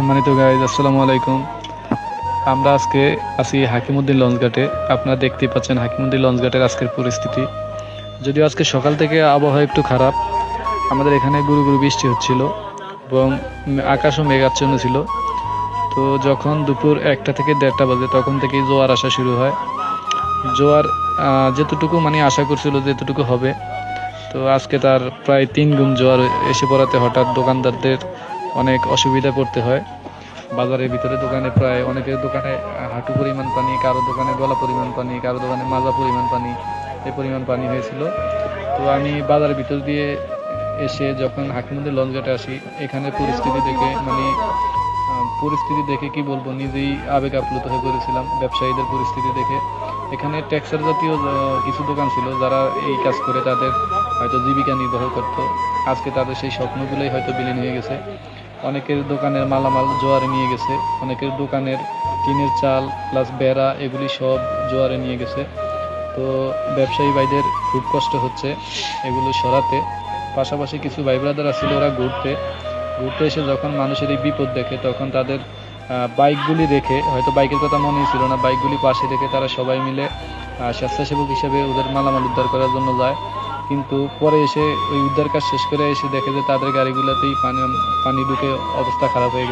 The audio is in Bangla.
সম্মানিত গাইজ, আসসালামু আলাইকুম। আমরা আজকে আছি হাকিমুদ্দিন লঞ্চঘাটে। আপনারা দেখতেই পাচ্ছেন হাকিমুদ্দিন লঞ্চঘাটের আজকের পরিস্থিতি। যদিও আজকে সকাল থেকে আবহাওয়া একটু খারাপ, আমাদের এখানে গুরু গুরু বৃষ্টি হচ্ছিল এবং আকাশও মেঘাচ্ছন্ন ছিল। তো যখন দুপুর 1টা থেকে 1:30 বাজে তখন থেকেই জোয়ার আসা শুরু হয়। জোয়ার যেতটুকু মানে আশা করছিল যেতটুকু হবে, তো আজকে তার প্রায় 3 গুণ জোয়ার এসে পড়াতে হঠাৎ দোকানদারদের অনেক অসুবিধা পড়তে হয়। বাজারের ভিতরে দোকানে প্রায় অনেকের দোকানে হাঁটু পরিমাণ পানি, কারো দোকানে গলা পরিমাণ পানি, কারো দোকানে মাজা পরিমাণ পানি, এই পরিমাণ পানি হয়েছিল। তো আমি বাজারের ভিতর দিয়ে এসে যখন হাকিমুদ্দিন লঞ্চঘাটে আসি, এখানে পরিস্থিতি দেখে কি বলবো, নিজেই আবেগ আপ্লুত হয়ে পড়েছিলাম। ব্যবসায়ীদের পরিস্থিতি দেখে এখানে টেক্সটাইল জাতীয় কিছু দোকান ছিল, যারা এই কাজ করে তাদের হয়তো জীবিকা নির্বাহ করত। আজকে তাদের সেই স্বপ্নগুলোই হয়তো বিলীন হয়ে গেছে। অনেকের দোকানের মালামাল জোয়ারে নিয়ে গেছে, অনেকের দোকানের টিনের চাল প্লাস বেড়া এগুলি সব জোয়ারে নিয়ে গেছে। তো ব্যবসায়ী ভাইদের খুব কষ্ট হচ্ছে এগুলো সরাতে। পাশাপাশি কিছু ভাই ব্রাদার আসছিল, ওরা ঘুরতে ঘুরতে এসে যখন মানুষের এই বিপদ দেখে তখন তাদের বাইকগুলি রেখে, হয়তো বাইকের কথা মনেই ছিল না, বাইকগুলি পাশে রেখে তারা সবাই মিলে স্বেচ্ছাসেবক হিসেবে ওদের মালামাল উদ্ধার করার জন্য যায়। কিন্তু পরে এসে ওই উদ্ধার কাজ শেষ করে এসে দেখে যে তাদের গাড়িগুলোতেই পানি পানি ঢুকে অবস্থা খারাপ হয়ে